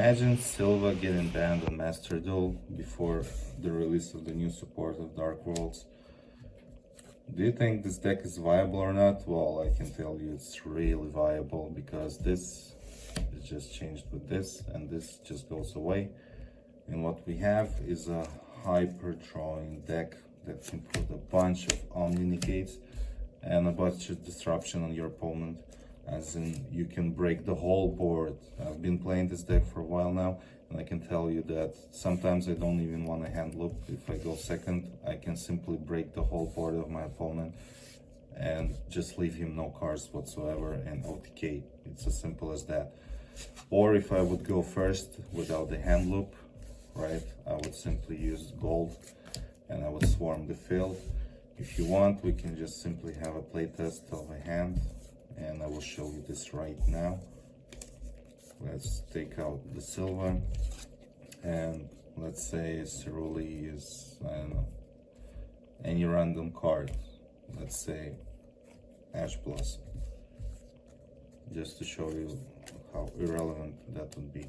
Imagine Sillva getting banned on Master Duel before the release of the new support of Dark Worlds. Do you think this deck is viable or not? Well, I can tell you it's really viable, because this is just changed with this, and this just goes away. And what we have is a hyper drawing deck that can put a bunch of omni-negates and a bunch of disruption on your opponent, as in you can break the whole board. I've been playing this deck for a while now, and I can tell you that sometimes I don't even want a hand loop. If I go second, I can simply break the whole board of my opponent and just leave him no cards whatsoever and Dkayed. It's as simple as that. Or if I would go first without the hand loop, right, I would simply use gold and I would swarm the field. If you want, we can just simply have a playtest of a hand, and I will show you this right now. Let's take out the Sillva, and let's say Cerulli is, I don't know, any random card. Let's say Ash Blossom, just to show you how irrelevant that would be,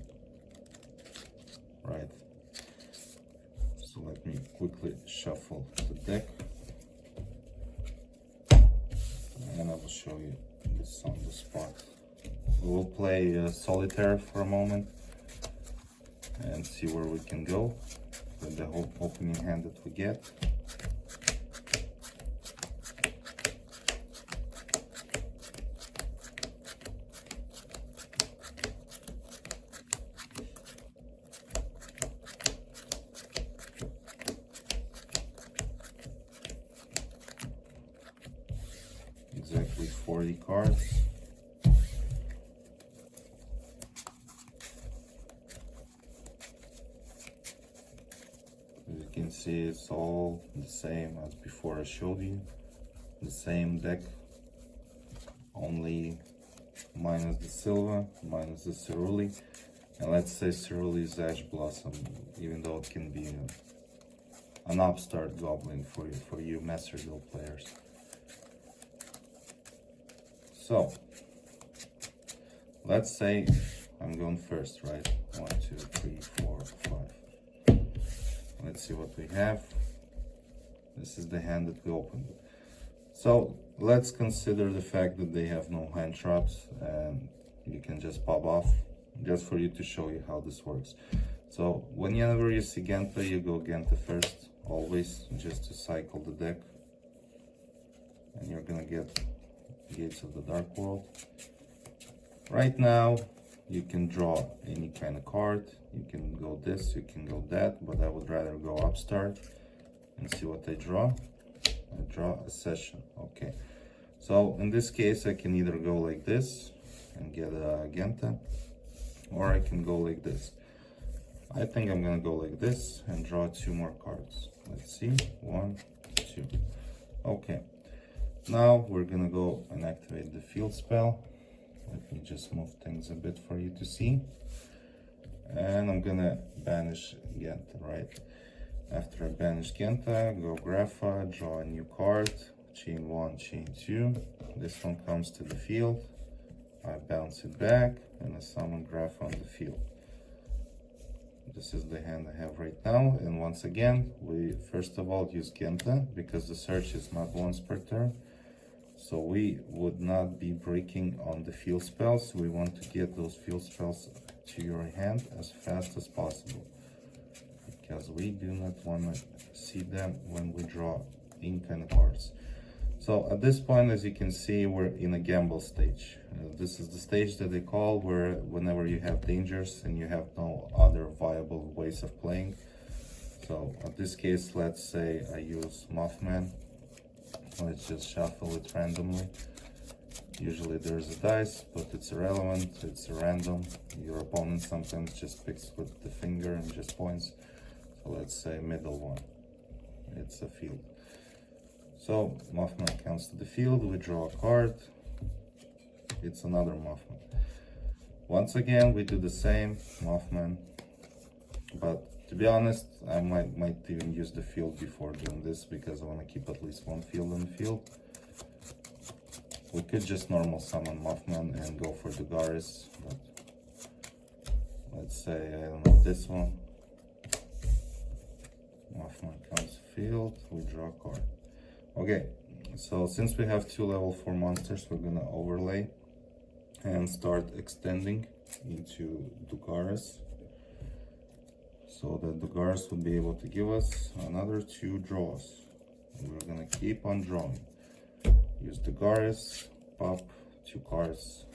right? So let me quickly shuffle the deck, and I will show you this on the spot. We'll play solitaire for a moment and see where we can go with the whole opening hand that we get. Exactly 40 cards. As you can see, it's all the same as before I showed you. The same deck, only minus the Sillva, minus the Cerulli. And let's say Cerulli is Ash Blossom, even though it can be an upstart goblin for you Master Duel players. So, let's say I'm going first, right? 1, 2, 3, 4, 5. Let's see what we have. This is the hand that we opened. So, let's consider the fact that they have no hand traps, and you can just pop off, just for you to show you how this works. So, whenever you see Genta, you go Genta first, always, just to cycle the deck. And you're gonna get Gates of the Dark World. Right now, you can draw any kind of card. You can go this, you can go that, but I would rather go upstart and see what I draw. I draw a session. Okay. So in this case, I can either go like this and get a Genta, or I can go like this. I think I'm gonna go like this and draw 2 more cards. Let's see. 1, 2. Okay. Now we're gonna go and activate the field spell. Let me just move things a bit for you to see. And I'm gonna banish Genta, right? After I banish Genta, go Grapha, draw a new card, chain 1, chain 2. This one comes to the field. I bounce it back and I summon Grapha on the field. This is the hand I have right now. And once again, we first of all use Genta, because the search is not once per turn. So we would not be breaking on the field spells. We want to get those field spells to your hand as fast as possible, because we do not want to see them when we draw any kind of cards. So at this point, as you can see, we're in a gamble stage. This is the stage that they call where whenever you have dangers and you have no other viable ways of playing. So in this case, let's say I use Mothman. Let's just shuffle it randomly. Usually there's a dice, but it's irrelevant, it's random. Your opponent sometimes just picks with the finger and just points. So let's say middle one, it's a field. So Mothman comes to the field, we draw a card, it's another Mothman. Once again, we do the same, Mothman, but to be honest, I might even use the field before doing this, because I want to keep at least 1 field in the field. We could just normal summon Mothman and go for the Garis, but Let's say, I don't know, this one. Mothman comes field, we draw a card. Okay, so since we have 2 level 4 monsters, we're gonna overlay and start extending into Dugaris, so that Dugaris will be able to give us another 2 draws. And we're gonna keep on drawing. Use Dugaris, pop 2 cards,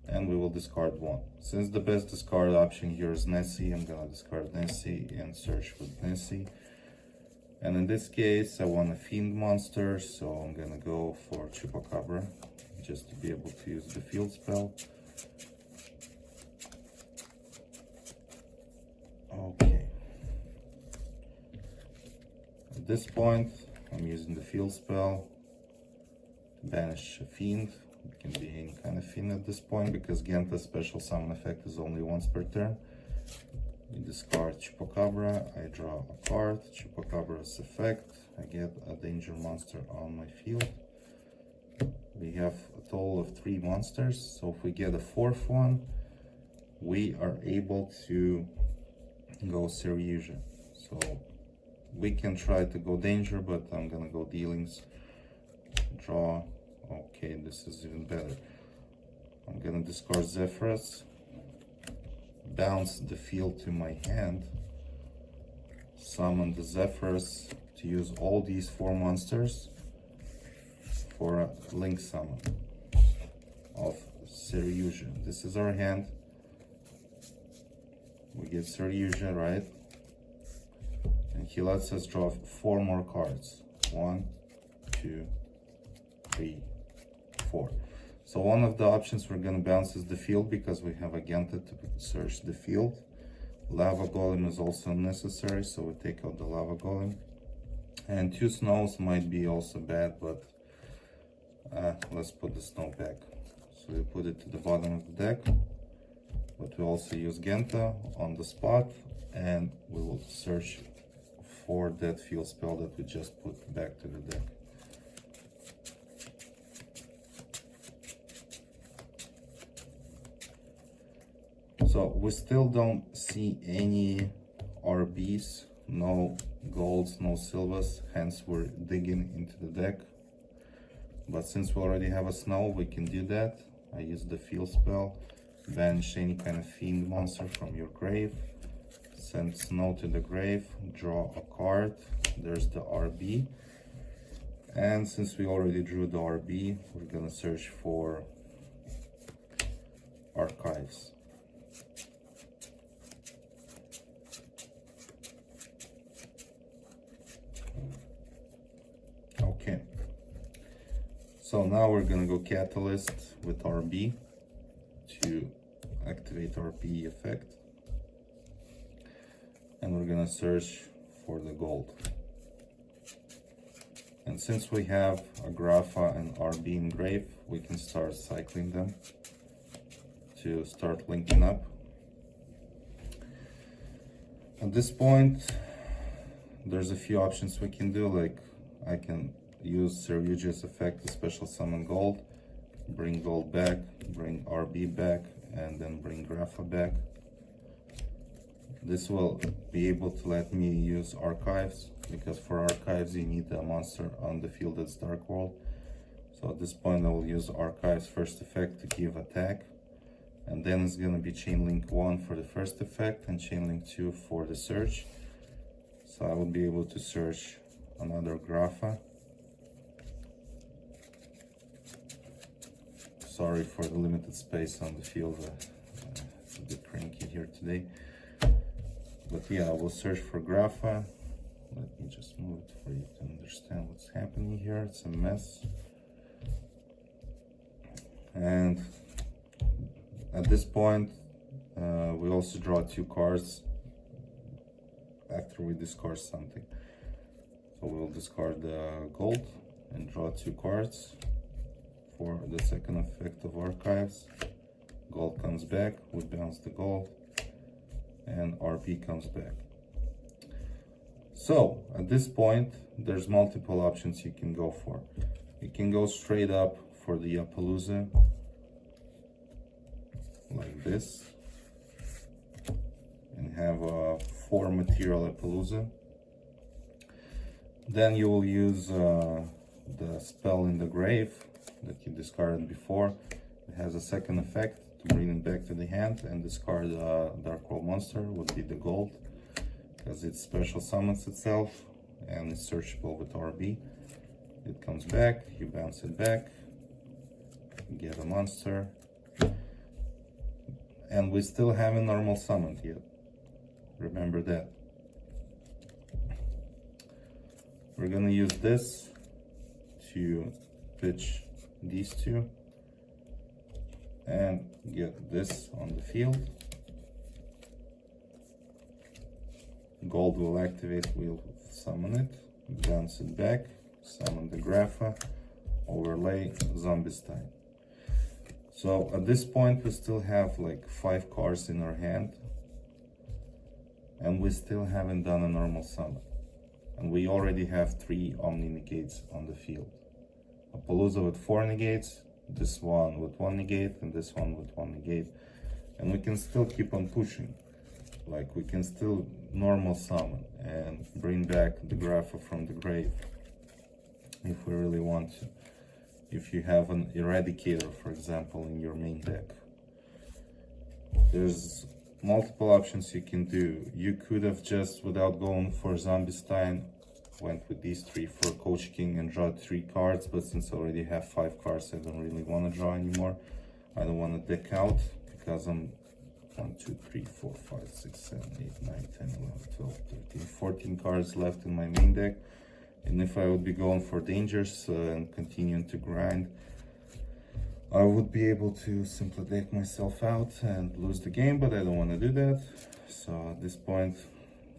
and we will discard 1. Since the best discard option here is Nessie, I'm gonna discard Nessie and search with Nessie. And in this case, I want a Fiend monster, so I'm gonna go for Chupacabra, just to be able to use the field spell. Okay. At this point, I'm using the field spell to banish a Fiend. It can be any kind of Fiend at this point, because Genta's special summon effect is only once per turn. We discard Chupacabra, I draw a card. Chupacabra's effect, I get a danger monster on my field. We have a total of 3 monsters, so if we get a 4th one, we are able to go Seryuja. So we can try to go danger, but I'm gonna go dealings. Draw. Okay, this is even better. I'm gonna discard Zephyrus, bounce the field to my hand, summon the Zephyrus to use all these 4 monsters for a link summon of Seryuja. This is our hand. We get Seryuja, right? And he lets us draw 4 more cards. 1, 2, 3, 4. So one of the options we're gonna bounce is the field, because we have a Genta to search the field. Lava Golem is also necessary, so we take out the Lava Golem. And 2 snows might be also bad, but let's put the snow back. So we put it to the bottom of the deck, but we also use Genta on the spot, and we will search for that field spell that we just put back to the deck. So we still don't see any RBs, no golds, no Sillvas, hence we're digging into the deck. But since we already have a snow, we can do that. I use the field spell, banish any kind of Fiend monster from your grave, send snow to the grave, draw a card, there's the RB. And since we already drew the RB, we're gonna search for archives. Okay, so now we're gonna go Catalyst with RB to activate RB effect, and we're gonna search for the gold. And since we have a Grapha and RB in grave, we can start cycling them to start linking up. At this point, there's a few options we can do, like I can use Seryuja's effect to special summon gold, bring gold back, bring RB back, and then bring Grapha back. This will be able to let me use archives, because for archives you need a monster on the field that's Dark World. So at this point I will use archives first effect to give attack, and then it's gonna be chain link 1 for the first effect and chain link 2 for the search. So I will be able to search another Grapha. Sorry for the limited space on the field, it's a bit cranky here today. But yeah, I will search for Grapha. Let me just move it for you to understand what's happening here. It's a mess. And at this point, we also draw 2 cards after we discard something. So we'll discard the gold and draw 2 cards for the second effect of archives. Gold comes back, we bounce the gold, and RP comes back. So at this point, there's multiple options you can go for. You can go straight up for the Yapalooza, like this. have 4 material Appaloosa. Then you will use the spell in the grave that you discarded before. It has a second effect to bring it back to the hand and discard Dark World monster, would be the gold, because it special summons itself and it's searchable with RB. It comes back, you bounce it back, get a monster, and we still haven't normal summoned yet. Remember that. We're gonna use this to pitch these two and get this on the field. Gold will activate, we'll summon it, bounce it back, summon the Grapha, overlay Zombie-Stein. So at this point we still have like 5 cards in our hand and we still haven't done a normal summon. And we already have 3 Omni negates on the field. Appaloosa with 4 negates, this one with 1 negate, and this one with 1 negate. And we can still keep on pushing. Like we can still normal summon and bring back the Grapha from the grave if we really want to. If you have an Eradicator, for example, in your main deck. There's multiple options you can do. You could have just, without going for Zombie-Stein, went with these 3 for Coach King and draw 3 cards, but since I already have 5 cards, I don't really want to draw anymore. I don't want to deck out because I'm 1, 2, 3, 4, 5, 6, 7, 8, 9, 10, 11, 12, 13, 14 cards left in my main deck. And if I would be going for dangers and continuing to grind, I would be able to simply deck myself out and lose the game, but I don't want to do that. So at this point,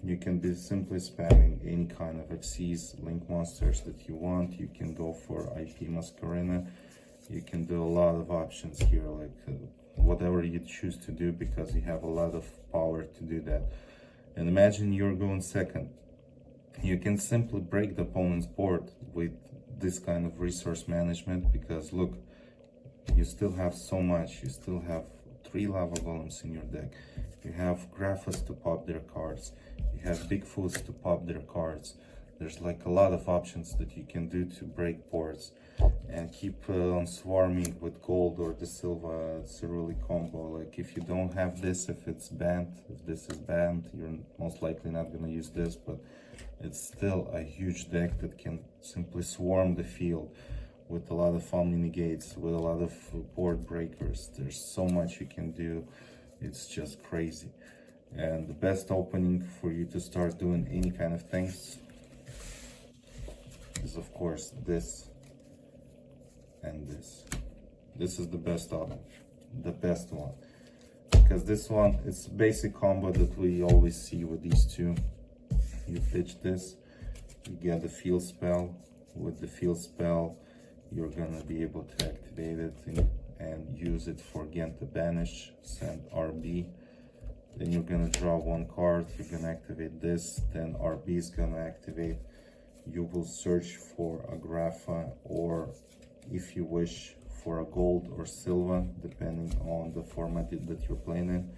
you can be simply spamming any kind of XCs, link monsters that you want. You can go for IP Masquerena. You can do a lot of options here, like whatever you choose to do, because you have a lot of power to do that. And imagine you're going second. You can simply break the opponent's board with this kind of resource management, because look, you still have so much. You still have 3 lava golems in your deck. You have Graphas to pop their cards. You have Bigfoots to pop their cards. There's like a lot of options that you can do to break boards and keep on swarming with gold or the Sillva. It's a really combo. Like if you don't have this, if it's banned, if this is banned, you're most likely not gonna use this, but it's still a huge deck that can simply swarm the field with a lot of Omni negates, with a lot of board breakers. There's so much you can do. It's just crazy. And the best opening for you to start doing any kind of things is of course this and this. This is the best option, the best one, because this one, it's a basic combo that we always see with these two. You pitch this, you get the field spell. With the field spell, you're gonna be able to activate it and use it for Genta Banish, send RB. Then you're gonna draw 1 card, you're gonna activate this, then RB is gonna activate. You will search for a Grapha, or if you wish, for a gold or Sillva, depending on the format that you're playing in.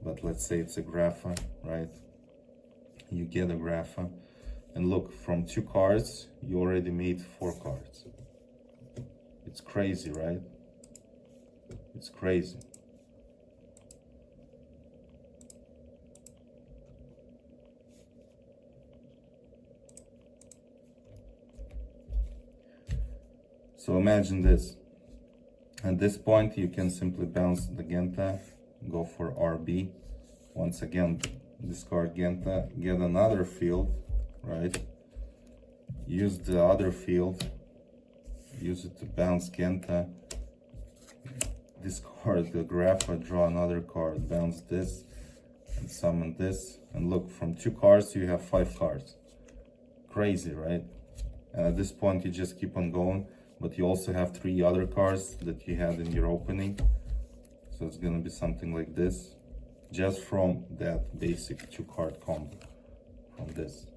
But let's say it's a Grapha, right? You get a Grapha, and look, from 2 cards, you already made 4 cards. It's crazy, right? It's crazy. So imagine this. At this point, you can simply bounce the Genta, go for RB. Once again, discard Genta, get another field, right? Use the other field, use it to bounce Genta, discard the Grapha, draw another card, bounce this, and summon this. And look, from 2 cards, you have 5 cards. Crazy, right? And at this point, you just keep on going. But you also have 3 other cards that you had in your opening. So it's gonna be something like this, just from that basic 2-card combo, from this.